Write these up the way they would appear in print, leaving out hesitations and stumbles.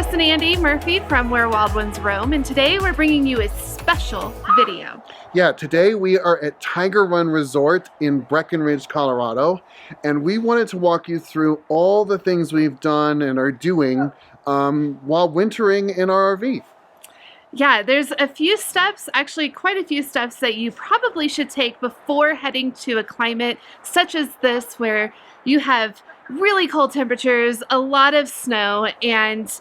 Jess and Andy Murphy from Where Wild Ones Roam, and today we're bringing you a special video. Yeah, today we are at Tiger Run Resort in Breckenridge, Colorado, and we wanted to walk you through all the things we've done and are doing while wintering in our RV. Yeah, there's a few steps, actually quite a few steps that you probably should take before heading to a climate such as this where you have really cold temperatures, a lot of snow, and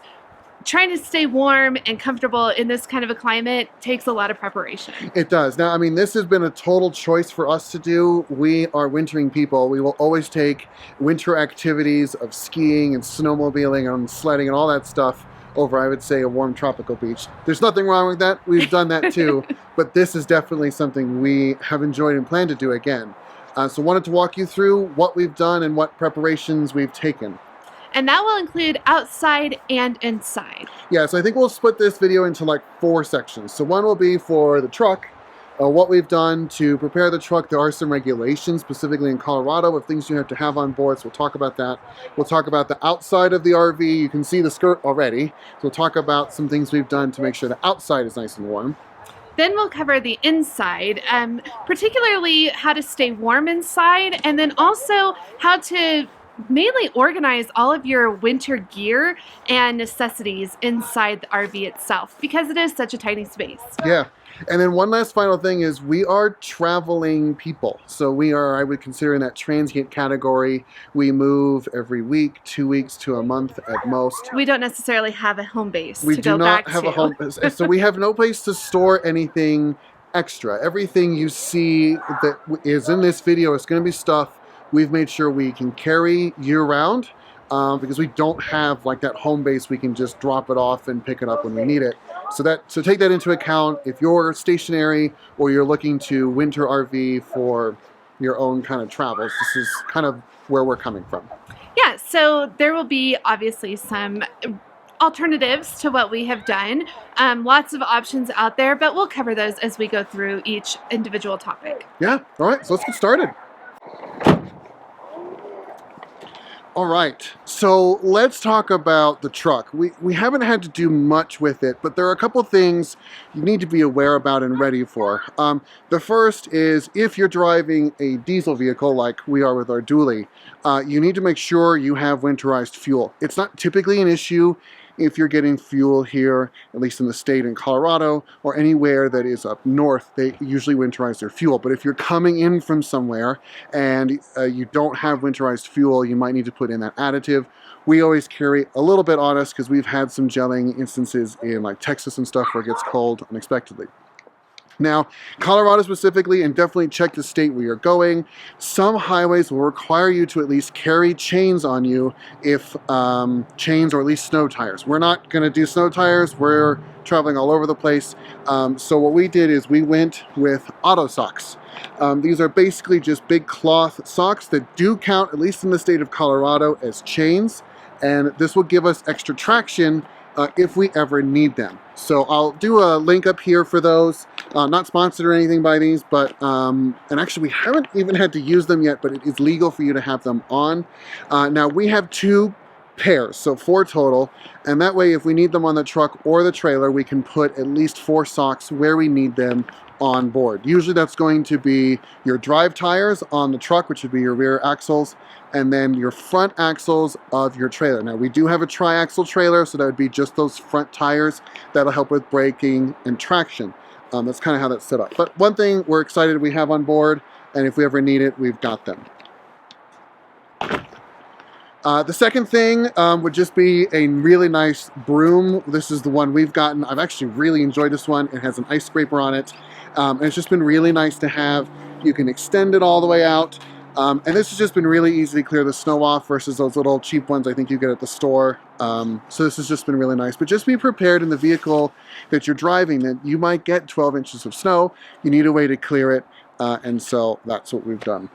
trying to stay warm and comfortable in this kind of a climate takes a lot of preparation. It does. Now, I mean, this has been a total choice for us to do. We are wintering people. We will always take winter activities of skiing and snowmobiling and sledding and all that stuff over, I would say, a warm tropical beach. There's nothing wrong with that. We've done that too, but this is definitely something we have enjoyed and plan to do again. So wanted to walk you through what we've done and what preparations we've taken. And that will include outside and inside. Yeah, so I think we'll split this video into like 4 sections. So one will be for the truck, what we've done to prepare the truck. There are some regulations, specifically in Colorado, of things you have to have on board, so we'll talk about that. We'll talk about the outside of the RV. You can see the skirt already. So we'll talk about some things we've done to make sure the outside is nice and warm. Then we'll cover the inside, particularly how to stay warm inside, and then also how to mainly organize all of your winter gear and necessities inside the RV itself, because it is such a tiny space. Yeah. And then one last final thing is we are traveling people. So we are, I would consider, in that transient category. We move every week, 2 weeks to a month at most. We don't necessarily have a home base We to do go not back have to. a home base. So we have no place to store anything extra. Everything you see that is in this video is going to be stuff we've made sure we can carry year-round, because we don't have like that home base we can just drop it off and pick it up when we need it. So take that into account if you're stationary or you're looking to winter RV for your own kind of travels. This is kind of where we're coming from. Yeah, so there will be obviously some alternatives to what we have done. Lots of options out there, but we'll cover those as we go through each individual topic. Yeah, all right, so let's get started. All right, so let's talk about the truck. We haven't had to do much with it, but there are a couple things you need to be aware about and ready for. The first is if you're driving a diesel vehicle like we are with our dually, you need to make sure you have winterized fuel. It's not typically an issue if you're getting fuel here, at least in the state in Colorado, or anywhere that is up north. They usually winterize their fuel. But if you're coming in from somewhere and you don't have winterized fuel, you might need to put in that additive. We always carry a little bit on us because we've had some gelling instances in like Texas and stuff where it gets cold unexpectedly. Now, Colorado specifically, and definitely check the state where you're going, some highways will require you to at least carry chains on you, if chains or at least snow tires. We're not going to do snow tires. We're traveling all over the place. So what we did is we went with auto socks. These are basically just big cloth socks that do count, at least in the state of Colorado, as chains. And this will give us extra traction if we ever need them. So I'll do a link up here for those. Not sponsored or anything by these, but and actually we haven't even had to use them yet, but it is legal for you to have them on. Now we have 2 pairs, so 4 total, and that way if we need them on the truck or the trailer, we can put at least 4 socks where we need them on board. Usually that's going to be your drive tires on the truck, which would be your rear axles, and then your front axles of your trailer. Now we do have a tri-axle trailer, so that would be just those front tires. That'll help with braking and traction. That's kind of how that's set up. But one thing we're excited we have on board, and if we ever need it, we've got them. The second thing would just be a really nice broom. This is the one we've gotten. I've actually really enjoyed this one. It has an ice scraper on it. And it's just been really nice to have. You can extend it all the way out. And this has just been really easy to clear the snow off versus those little cheap ones I think you get at the store. So this has just been really nice. But just be prepared in the vehicle that you're driving that you might get 12 inches of snow. You need a way to clear it. And so that's what we've done.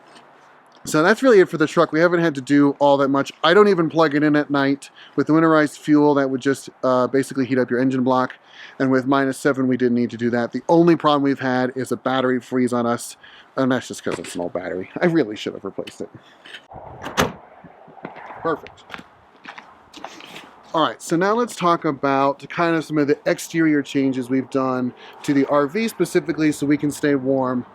So that's really it for the truck. We haven't had to do all that much. I don't even plug it in at night. With the winterized fuel, that would just basically heat up your engine block. And with -7, we didn't need to do that. The only problem we've had is a battery freeze on us. And that's just because it's an old battery. I really should have replaced it. Perfect. All right, so now let's talk about kind of some of the exterior changes we've done to the RV specifically so we can stay warm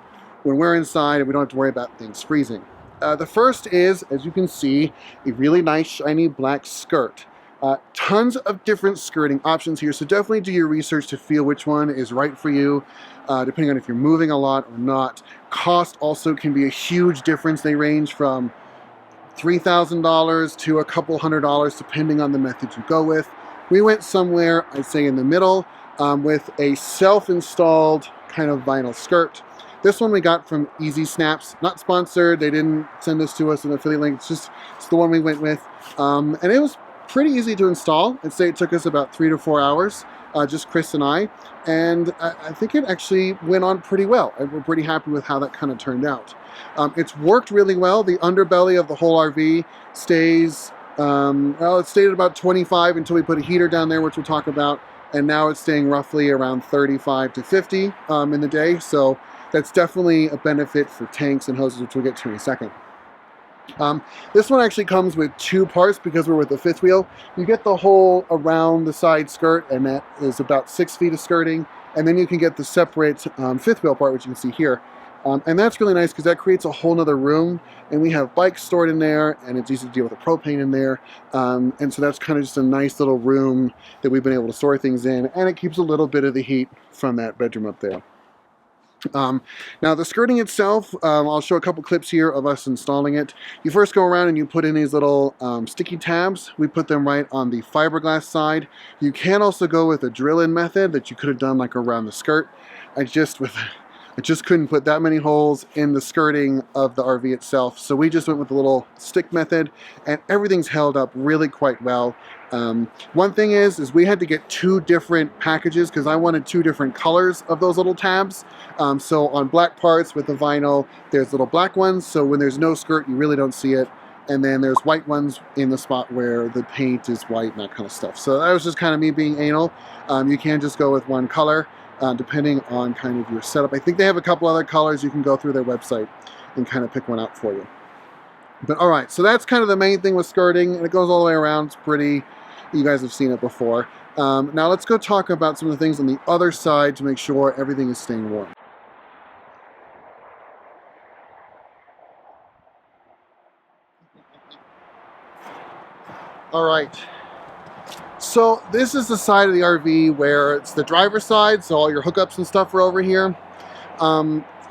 when we're inside and we don't have to worry about things freezing. The first is, as you can see, a really nice shiny black skirt. Tons of different skirting options here, so definitely do your research to feel which one is right for you, depending on if you're moving a lot or not. Cost also can be a huge difference. They range from $3,000 to a couple $100 depending on the method you go with. We went somewhere, I'd say in the middle, with a self-installed kind of vinyl skirt. This one we got from Easy Snaps, not sponsored. They didn't send this to us an affiliate link. It's the one we went with, and it was pretty easy to install. I'd say it took us about 3 to 4 hours, just Chris and I I think it actually went on pretty well. We're pretty happy with how that kind of turned out. It's worked really well. The underbelly of the whole RV stays, well, it stayed at about 25 until we put a heater down there, which we'll talk about, and now it's staying roughly around 35 to 50 in the day, so that's definitely a benefit for tanks and hoses, which we'll get to in a second. This one actually comes with 2 parts because we're with the 5th wheel. You get the whole around the side skirt, and that is about 6 feet of skirting, and then you can get the separate 5th wheel part, which you can see here. And that's really nice because that creates a whole nother room, and we have bikes stored in there, and it's easy to deal with the propane in there. And so that's kind of just a nice little room that we've been able to store things in, and it keeps a little bit of the heat from that bedroom up there. Now the skirting itself, I'll show a couple clips here of us installing it. You first go around and you put in these little sticky tabs. We put them right on the fiberglass side. You can also go with a drill-in method that you could have done like around the skirt. I just couldn't put that many holes in the skirting of the RV itself, so we just went with the little stick method, and everything's held up really quite well. One thing is we had to get 2 different packages because I wanted 2 different colors of those little tabs. So on black parts with the vinyl, there's little black ones, so when there's no skirt, you really don't see it. And then there's white ones in the spot where the paint is white and that kind of stuff. So that was just kind of me being anal. You can just go with one color. Depending on kind of your setup. I think they have a couple other colors. You can go through their website and kind of pick one out for you. But all right, so that's kind of the main thing with skirting, and it goes all the way around. It's pretty, you guys have seen it before. Now let's go talk about some of the things on the other side to make sure everything is staying warm. All right. So this is the side of the RV where it's the driver's side, so all your hookups and stuff are over here.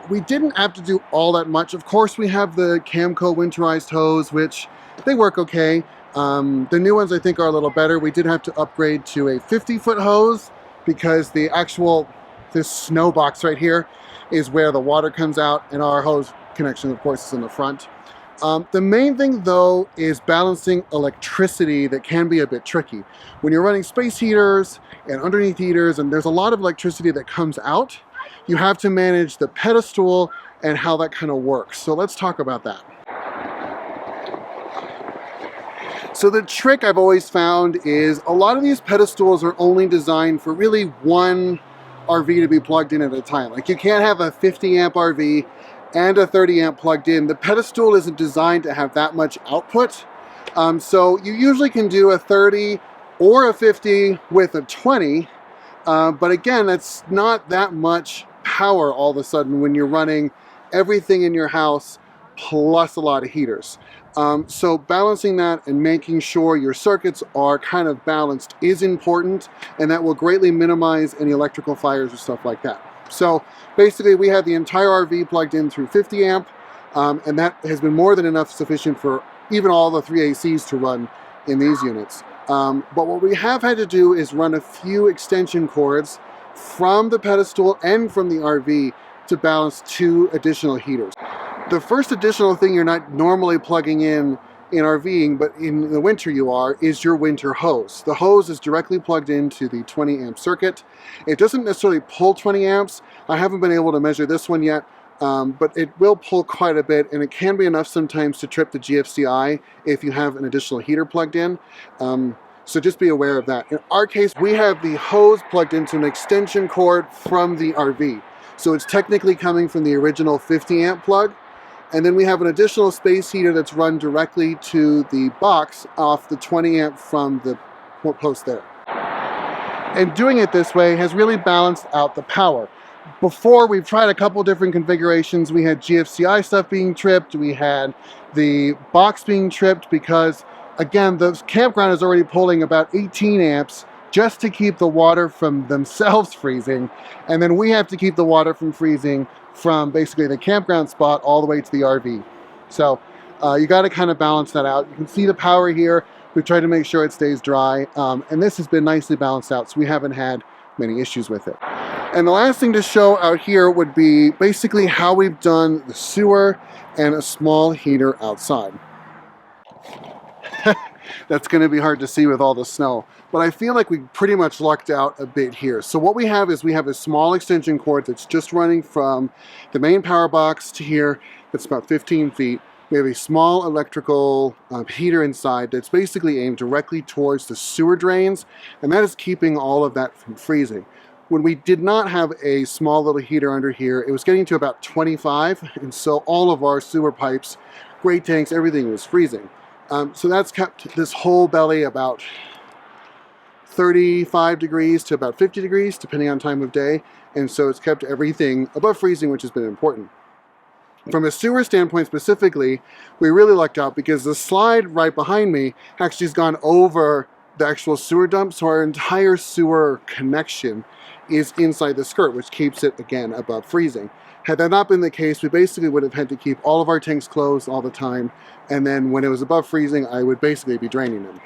We didn't have to do all that much. Of course, we have the Camco winterized hose, which they work okay. The new ones I think are a little better. We did have to upgrade to a 50-foot hose because this snow box right here is where the water comes out, and our hose connection, of course, is in the front. The main thing though is balancing electricity that can be a bit tricky. When you're running space heaters and underneath heaters and there's a lot of electricity that comes out, you have to manage the pedestal and how that kind of works. So let's talk about that. So the trick I've always found is a lot of these pedestals are only designed for really one RV to be plugged in at a time. Like you can't have a 50 amp RV and a 30 amp plugged in. The pedestal isn't designed to have that much output. So you usually can do a 30 or a 50 with a 20. But again, that's not that much power all of a sudden when you're running everything in your house plus a lot of heaters. So balancing that and making sure your circuits are kind of balanced is important, and that will greatly minimize any electrical fires or stuff like that. So basically we had the entire RV plugged in through 50 amp, and that has been more than enough sufficient for even all the 3 ACs to run in these units. But what we have had to do is run a few extension cords from the pedestal and from the RV to balance 2 additional heaters. The first additional thing you're not normally plugging in RVing, but in the winter you are, is your winter hose. The hose is directly plugged into the 20 amp circuit. It doesn't necessarily pull 20 amps. I haven't been able to measure this one yet, but it will pull quite a bit, and it can be enough sometimes to trip the GFCI if you have an additional heater plugged in. So just be aware of that. In our case, we have the hose plugged into an extension cord from the RV. So it's technically coming from the original 50 amp plug. And then we have an additional space heater that's run directly to the box off the 20 amp from the post there. And doing it this way has really balanced out the power. Before, we've tried a couple different configurations. We had GFCI stuff being tripped. We had the box being tripped because, again, the campground is already pulling about 18 amps just to keep the water from themselves freezing. And then we have to keep the water from freezing from basically the campground spot all the way to the RV. So you got to kind of balance that out. You can see the power here. We've tried to make sure it stays dry. And this has been nicely balanced out, so we haven't had many issues with it. And the last thing to show out here would be basically how we've done the sewer and a small heater outside. That's going to be hard to see with all the snow, but I feel like we pretty much lucked out a bit here. So what we have is we have a small extension cord that's just running from the main power box to here. That's about 15 feet. We have a small electrical heater inside that's basically aimed directly towards the sewer drains, and that is keeping all of that from freezing. When we did not have a small little heater under here, it was getting to about 25, and so all of our sewer pipes, great tanks, everything was freezing. So that's kept this whole belly about 35 degrees to about 50 degrees, depending on time of day, and so it's kept everything above freezing, which has been important. From a sewer standpoint specifically, we really lucked out because the slide right behind me actually has gone over the actual sewer dump, so our entire sewer connection is inside the skirt, which keeps it, again, above freezing. Had that not been the case, we basically would have had to keep all of our tanks closed all the time, and then when it was above freezing, I would basically be draining them.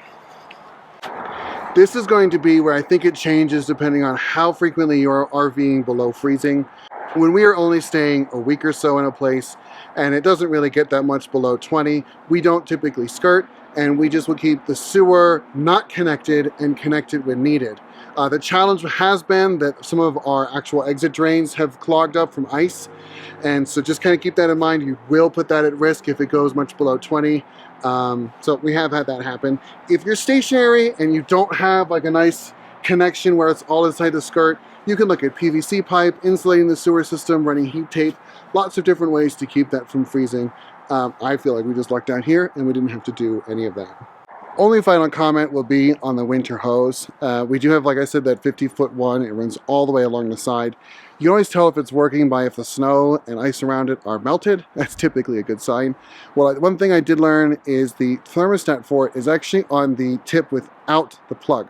This is going to be where I think it changes depending on how frequently you're RVing below freezing. When we are only staying a week or so in a place, and it doesn't really get that much below 20, we don't typically skirt, and we just will keep the sewer not connected and connected when needed. The challenge has been that some of our actual exit drains have clogged up from ice, and so just kind of keep that in mind. You will put that at risk if it goes much below 20. So we have had that happen. If you're stationary and you don't have like a nice connection where it's all inside the skirt, you can look at PVC pipe, insulating the sewer system, running heat tape, lots of different ways to keep that from freezing. I feel like we just lucked out here and we didn't have to do any of that. Only final comment will be on the winter hose. We do have, like I said, that 50-foot one. It runs all the way along the side. You can always tell if it's working by if the snow and ice around it are melted. That's typically a good sign. Well, one thing I did learn is the thermostat for it is actually on the tip without the plug.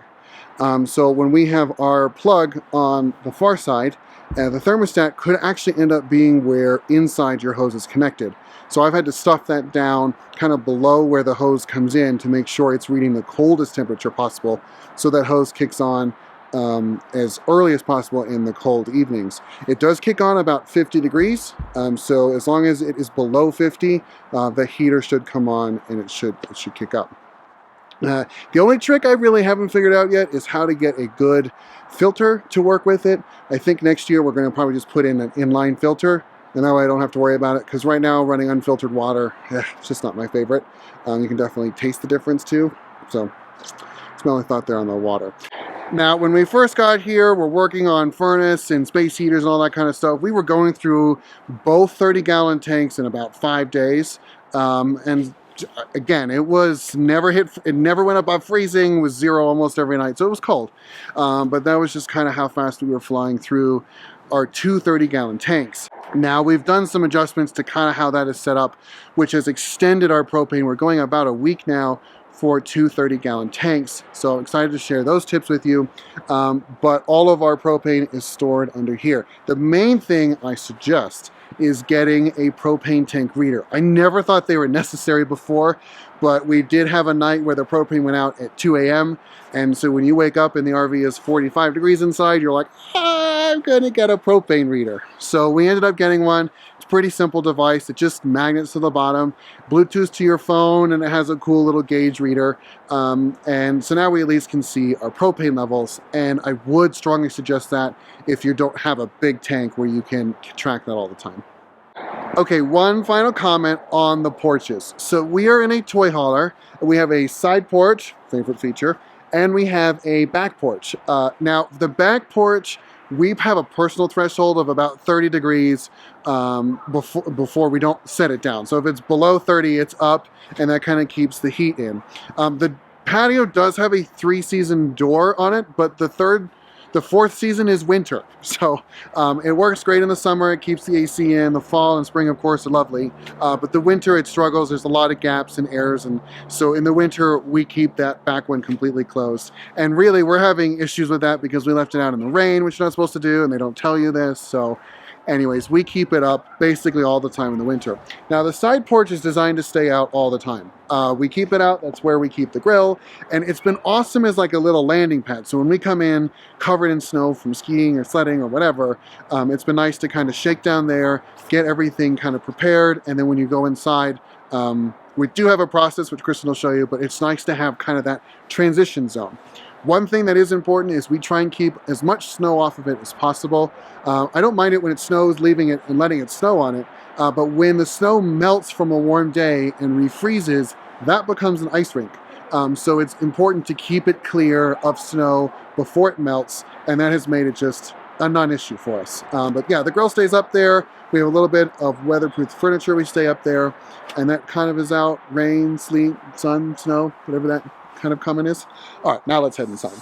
So when we have our plug on the far side, the thermostat could actually end up being where inside your hose is connected. So I've had to stuff that down kind of below where the hose comes in to make sure it's reading the coldest temperature possible, so that hose kicks on as early as possible in the cold evenings. It does kick on about 50 degrees, so as long as it is below 50, the heater should come on and it should kick up. The only trick I really haven't figured out yet is how to get a good filter to work with it. I think next year we're going to probably just put in an inline filter, and that way I don't have to worry about it, because right now running unfiltered water, it's just not my favorite. You can definitely taste the difference too, so it's my only thought there on the water. Now, when we first got here, we're working on furnace and space heaters and all that kind of stuff. We were going through both 30-gallon tanks in about 5 days, and again, it never went above freezing. It was 0 almost every night, so it was cold. But that was just kind of how fast we were flying through our 2 30-gallon tanks. Now, we've done some adjustments to kind of how that is set up, which has extended our propane. We're going about a week now for 2 30-gallon tanks, so I'm excited to share those tips with you. But all of our propane is stored under here. The main thing I suggest is getting a propane tank reader. I never thought they were necessary before, but we did have a night where the propane went out at 2 a.m. And so when you wake up and the RV is 45 degrees inside, you're like, I'm gonna get a propane reader. So we ended up getting one. It's a pretty simple device. It just magnets to the bottom, Bluetooth to your phone, and it has a cool little gauge reader. And so now we at least can see our propane levels. And I would strongly suggest that if you don't have a big tank where you can track that all the time. Okay, one final comment on the porches. So we are in a toy hauler. We have a side porch, favorite feature, and we have a back porch. Now, the back porch, we have a personal threshold of about 30 degrees before we don't set it down. So if it's below 30, it's up, and that kind of keeps the heat in. The patio does have a 3-season door on it, but the 4th season is winter. So it works great in the summer. It keeps the AC in. The fall and spring, of course, are lovely. But the winter, it struggles. There's a lot of gaps and airs. And so in the winter, we keep that back one completely closed. And really, we're having issues with that because we left it out in the rain, which you're not supposed to do, and they don't tell you this. So anyways, we keep it up basically all the time in the winter. Now, the side porch is designed to stay out all the time. We keep it out. That's where we keep the grill. And it's been awesome as like a little landing pad. So when we come in covered in snow from skiing or sledding or whatever, it's been nice to kind of shake down there, get everything kind of prepared. And then when you go inside, we do have a process, which Kristen will show you, but it's nice to have kind of that transition zone. One thing that is important is we try and keep as much snow off of it as possible. I don't mind it when it snows, leaving it and letting it snow on it, but when the snow melts from a warm day and refreezes, that becomes an ice rink. So it's important to keep it clear of snow before it melts, and that has made it just a non-issue for us. But yeah, the grill stays up there. We have a little bit of weatherproof furniture. We stay up there, and that kind of is out. Rain, sleet, sun, snow, whatever that kind of coming is. All right, now let's head inside.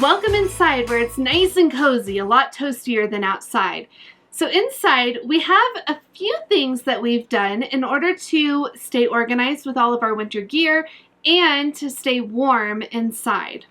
Welcome inside, where it's nice and cozy, a lot toastier than outside. So inside, we have a few things that we've done in order to stay organized with all of our winter gear and to stay warm inside.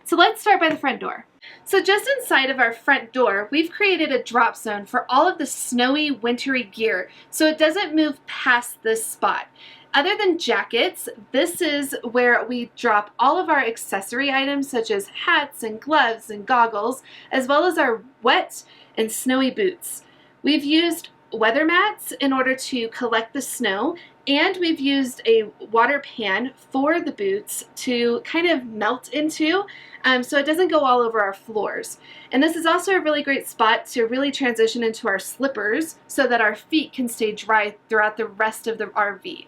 So let's start by the front door. So just inside of our front door, we've created a drop zone for all of the snowy, wintry gear so it doesn't move past this spot. Other than jackets, this is where we drop all of our accessory items such as hats and gloves and goggles, as well as our wet and snowy boots. We've used weather mats in order to collect the snow, and we've used a water pan for the boots to kind of melt into so it doesn't go all over our floors. And this is also a really great spot to really transition into our slippers so that our feet can stay dry throughout the rest of the RV.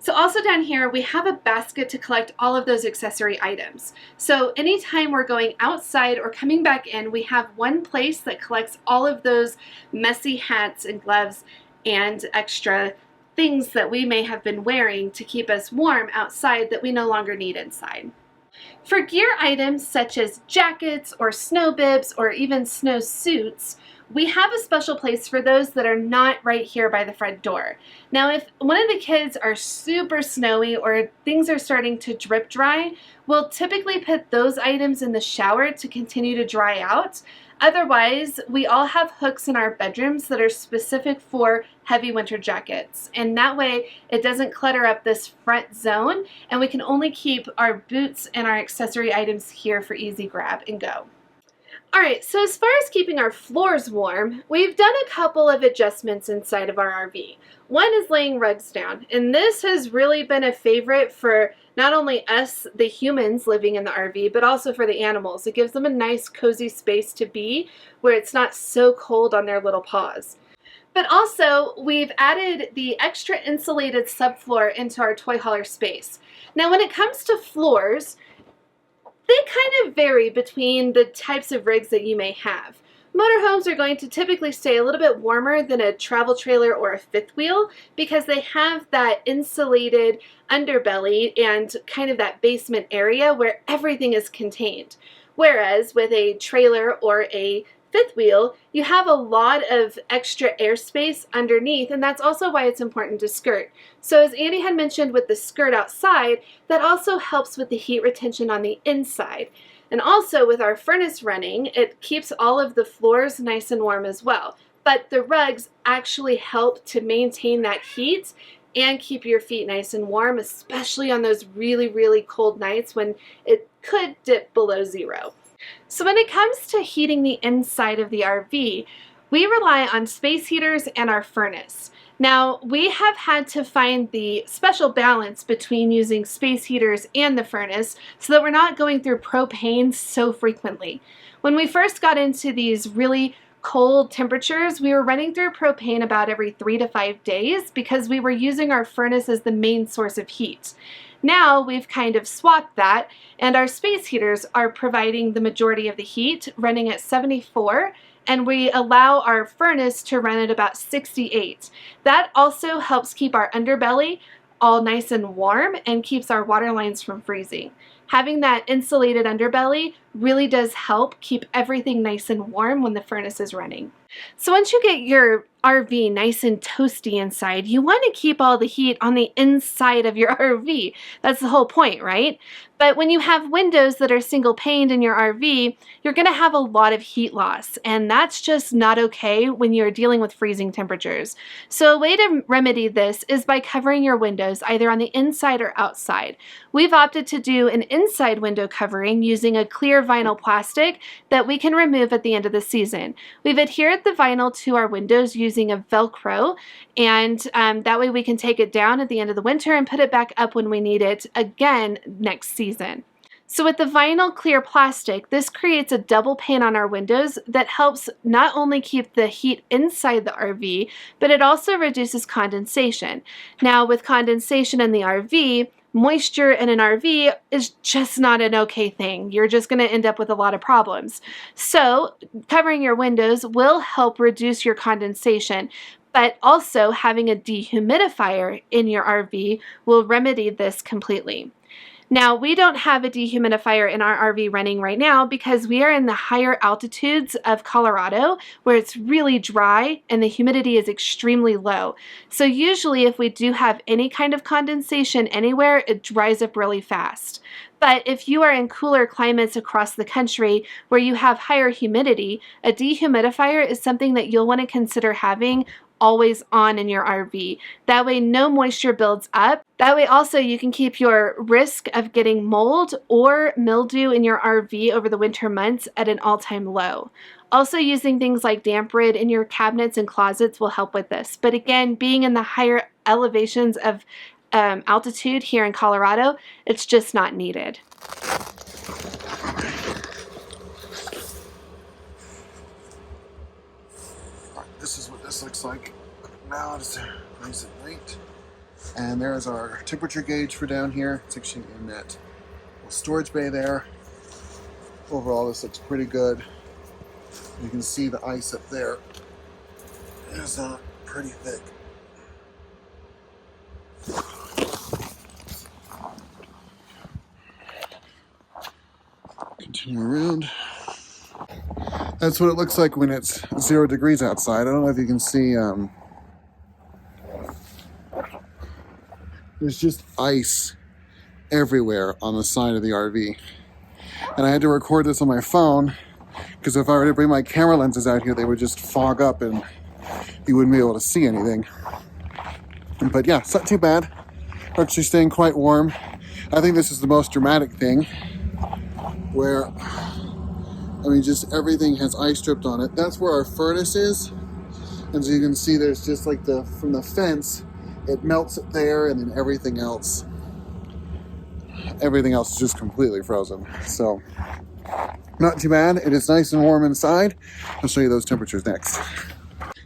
So also down here, we have a basket to collect all of those accessory items. So anytime we're going outside or coming back in, we have one place that collects all of those messy hats and gloves and extra things that we may have been wearing to keep us warm outside that we no longer need inside. For gear items such as jackets or snow bibs or even snow suits, we have a special place for those that are not right here by the front door. Now, if one of the kids are super snowy or things are starting to drip dry, we'll typically put those items in the shower to continue to dry out. Otherwise, we all have hooks in our bedrooms that are specific for heavy winter jackets. And that way, it doesn't clutter up this front zone, and we can only keep our boots and our accessory items here for easy grab and go. Alright, so as far as keeping our floors warm, we've done a couple of adjustments inside of our RV. One is laying rugs down, and this has really been a favorite for not only us, the humans living in the RV, but also for the animals. It gives them a nice cozy space to be where it's not so cold on their little paws. But also, we've added the extra insulated subfloor into our toy hauler space. Now, when it comes to floors, they kind of vary between the types of rigs that you may have. Motorhomes are going to typically stay a little bit warmer than a travel trailer or a fifth wheel because they have that insulated underbelly and kind of that basement area where everything is contained. Whereas with a trailer or a fifth wheel, you have a lot of extra airspace underneath, and that's also why it's important to skirt. So as Andy had mentioned with the skirt outside, that also helps with the heat retention on the inside. And also with our furnace running, it keeps all of the floors nice and warm as well. But the rugs actually help to maintain that heat and keep your feet nice and warm, especially on those really, really cold nights when it could dip below zero. So when it comes to heating the inside of the RV, we rely on space heaters and our furnace. Now, we have had to find the special balance between using space heaters and the furnace so that we're not going through propane so frequently. When we first got into these really cold temperatures, we were running through propane about every 3 to 5 days because we were using our furnace as the main source of heat. Now we've kind of swapped that, and our space heaters are providing the majority of the heat, running at 74, and we allow our furnace to run at about 68. That also helps keep our underbelly all nice and warm and keeps our water lines from freezing. Having that insulated underbelly really does help keep everything nice and warm when the furnace is running. So once you get your RV nice and toasty inside, you want to keep all the heat on the inside of your RV. That's the whole point, right? But when you have windows that are single paned in your RV, you're going to have a lot of heat loss, and that's just not okay when you're dealing with freezing temperatures. So a way to remedy this is by covering your windows either on the inside or outside. We've opted to do an inside window covering using a clear vinyl plastic that we can remove at the end of the season. We've adhered the vinyl to our windows using a Velcro, and that way we can take it down at the end of the winter and put it back up when we need it again next season. So with the vinyl clear plastic, this creates a double pane on our windows that helps not only keep the heat inside the RV, but it also reduces condensation. Now with condensation in the RV, moisture in an RV is just not an okay thing. You're just going to end up with a lot of problems. So covering your windows will help reduce your condensation, but also having a dehumidifier in your RV will remedy this completely. Now, we don't have a dehumidifier in our RV running right now because we are in the higher altitudes of Colorado where it's really dry and the humidity is extremely low. So usually if we do have any kind of condensation anywhere, it dries up really fast. But if you are in cooler climates across the country where you have higher humidity, a dehumidifier is something that you'll want to consider having always on in your RV. That way no moisture builds up. That way also you can keep your risk of getting mold or mildew in your RV over the winter months at an all-time low. Also using things like damp rid in your cabinets and closets will help with this. But again, being in the higher elevations of altitude here in Colorado, it's just not needed. This is what this looks like now. It's nice and light. And there's our temperature gauge for down here. It's actually in that storage bay there. Overall, this looks pretty good. You can see the ice up there is pretty thick. Continue around. That's what it looks like when it's 0 degrees outside. I don't know if you can see, there's just ice everywhere on the side of the RV. And I had to record this on my phone because if I were to bring my camera lenses out here, they would just fog up and you wouldn't be able to see anything. But yeah, it's not too bad. We're actually staying quite warm. I think this is the most dramatic thing where I mean, just everything has ice stripped on it. That's where our furnace is. And so you can see there's just like from the fence, it melts it there, and then everything else is just completely frozen. So, not too bad. It is nice and warm inside. I'll show you those temperatures next.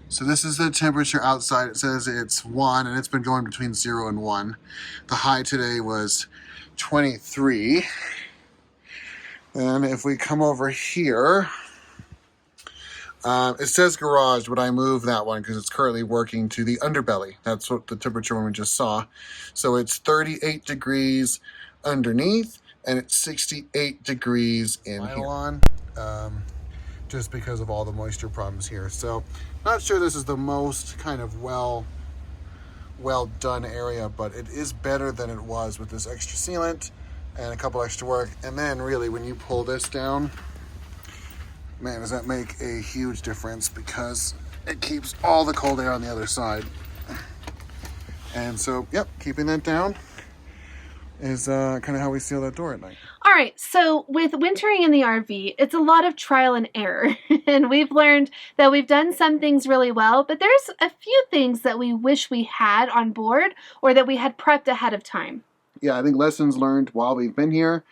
So this is the temperature outside. It says it's 1, and it's been going between 0 and 1. The high today was 23. And if we come over here, it says garage, but I moved that one because it's currently working to the underbelly. That's what the temperature one we just saw. So it's 38 degrees underneath, and it's 68 degrees in here. Just because of all the moisture problems here. So not sure this is the most kind of well done area, but it is better than it was with this extra sealant and a couple extra work. And then really when you pull this down, man, does that make a huge difference because it keeps all the cold air on the other side. And so, yep, keeping that down is kind of how we seal that door at night. All right, so with wintering in the RV, it's a lot of trial and error. And we've learned that we've done some things really well, but there's a few things that we wish we had on board or that we had prepped ahead of time. Yeah, I think lessons learned while we've been here.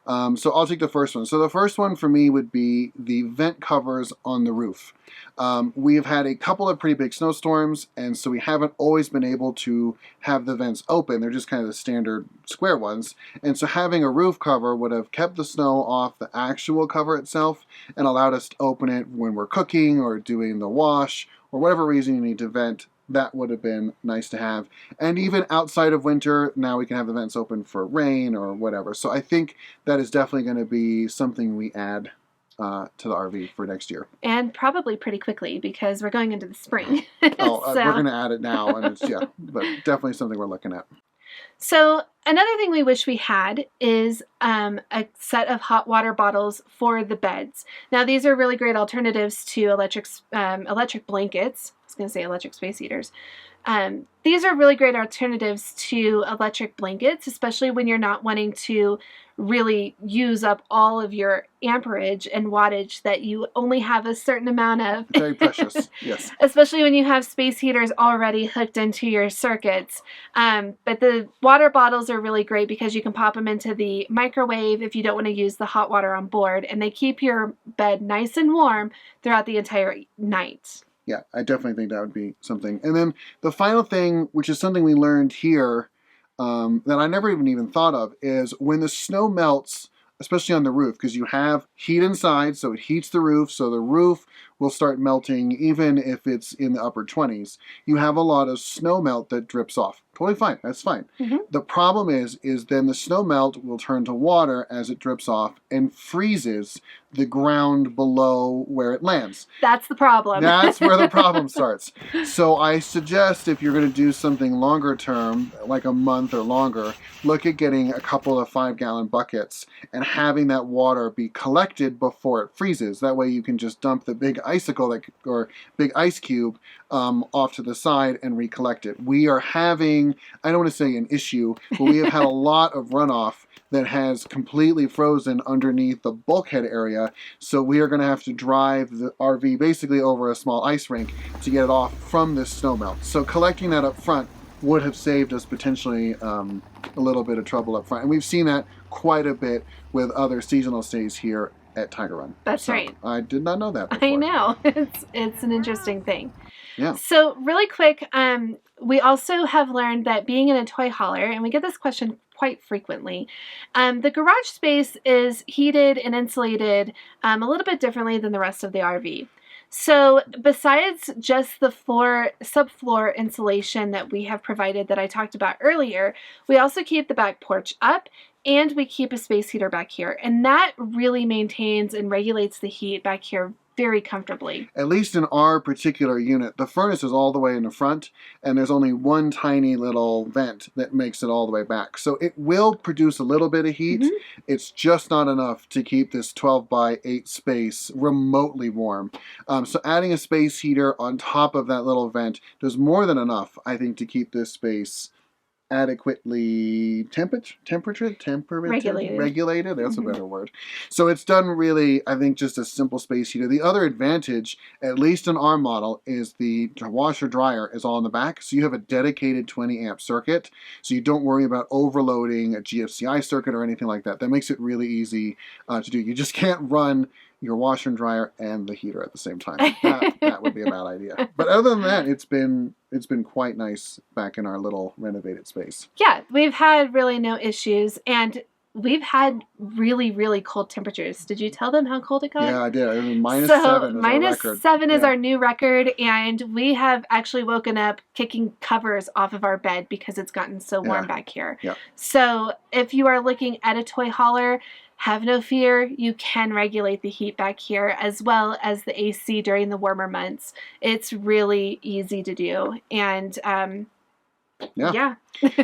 So I'll take the first one. So the first one for me would be the vent covers on the roof. We have had a couple of pretty big snowstorms, and so we haven't always been able to have the vents open. They're just kind of the standard square ones. And so having a roof cover would have kept the snow off the actual cover itself and allowed us to open it when we're cooking or doing the wash or whatever reason you need to vent. That would have been nice to have. And even outside of winter, now we can have the vents open for rain or whatever. So I think that is definitely going to be something we add to the RV for next year. And probably pretty quickly because we're going into the spring. We're going to add it now, and it's but definitely something we're looking at. So another thing we wish we had is a set of hot water bottles for the beds. Now these are really great alternatives to electric blankets. I was going to say electric space heaters. These are really great alternatives to electric blankets, especially when you're not wanting to really use up all of your amperage and wattage that you only have a certain amount of. Very precious, yes. Especially when you have space heaters already hooked into your circuits. But the water bottles are really great because you can pop them into the microwave if you don't want to use the hot water on board, and they keep your bed nice and warm throughout the entire night. Yeah, I definitely think that would be something. And then the final thing, which is something we learned here that I never even thought of, is when the snow melts, especially on the roof, because you have heat inside, so it heats the roof, so the roof will start melting even if it's in the upper 20s. You have a lot of snow melt that drips off. Totally fine. That's fine. Mm-hmm. The problem is then the snow melt will turn to water as it drips off and freezes the ground below where it lands. That's the problem. That's where the problem starts. So I suggest if you're going to do something longer term, like a month or longer, look at getting a couple of 5-gallon buckets and having that water be collected before it freezes. That way you can just dump the big icicle or big ice cube off to the side and recollect it. We are having, I don't want to say an issue, but we have had a lot of runoff that has completely frozen underneath the bulkhead area. So we are going to have to drive the RV basically over a small ice rink to get it off from this snowmelt. So collecting that up front would have saved us potentially a little bit of trouble up front. And we've seen that quite a bit with other seasonal stays here at Tiger Run. That's right. I did not know that before. I know. It's an interesting thing. Yeah. So really quick, we also have learned that being in a toy hauler, and we get this question quite frequently, the garage space is heated and insulated a little bit differently than the rest of the RV. So besides just the subfloor insulation that we have provided that I talked about earlier, we also keep the back porch up and we keep a space heater back here. And that really maintains and regulates the heat back here very comfortably. At least in our particular unit, the furnace is all the way in the front, and there's only one tiny little vent that makes it all the way back. So it will produce a little bit of heat. Mm-hmm. It's just not enough to keep this 12 by 8 space remotely warm. So adding a space heater on top of that little vent does more than enough, I think, to keep this space adequately regulated. That's mm-hmm. a better word. So it's done really, I think, just a simple space heater. The other advantage, at least in our model, is the washer dryer is all in the back. So you have a dedicated 20 amp circuit. So you don't worry about overloading a GFCI circuit or anything like that. That makes it really easy to do. You just can't run your washer and dryer and the heater at the same time. That would be a bad idea. But other than that, it's been quite nice back in our little renovated space. Yeah, we've had really no issues, and we've had really, really cold temperatures. Did you tell them how cold it got? Yeah, I did. I mean, -7 is our new record, and we have actually woken up kicking covers off of our bed because it's gotten so warm back here. Yeah. So if you are looking at a toy hauler, have no fear, you can regulate the heat back here as well as the AC during the warmer months. It's really easy to do. And yeah.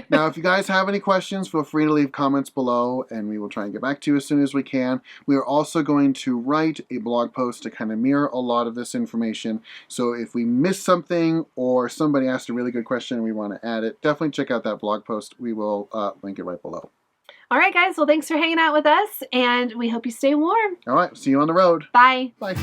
Now, if you guys have any questions, feel free to leave comments below and we will try and get back to you as soon as we can. We are also going to write a blog post to kind of mirror a lot of this information. So if we miss something or somebody asked a really good question and we want to add it, definitely check out that blog post. We will link it right below. All right, guys. Well, thanks for hanging out with us, and we hope you stay warm. All right. See you on the road. Bye. Bye.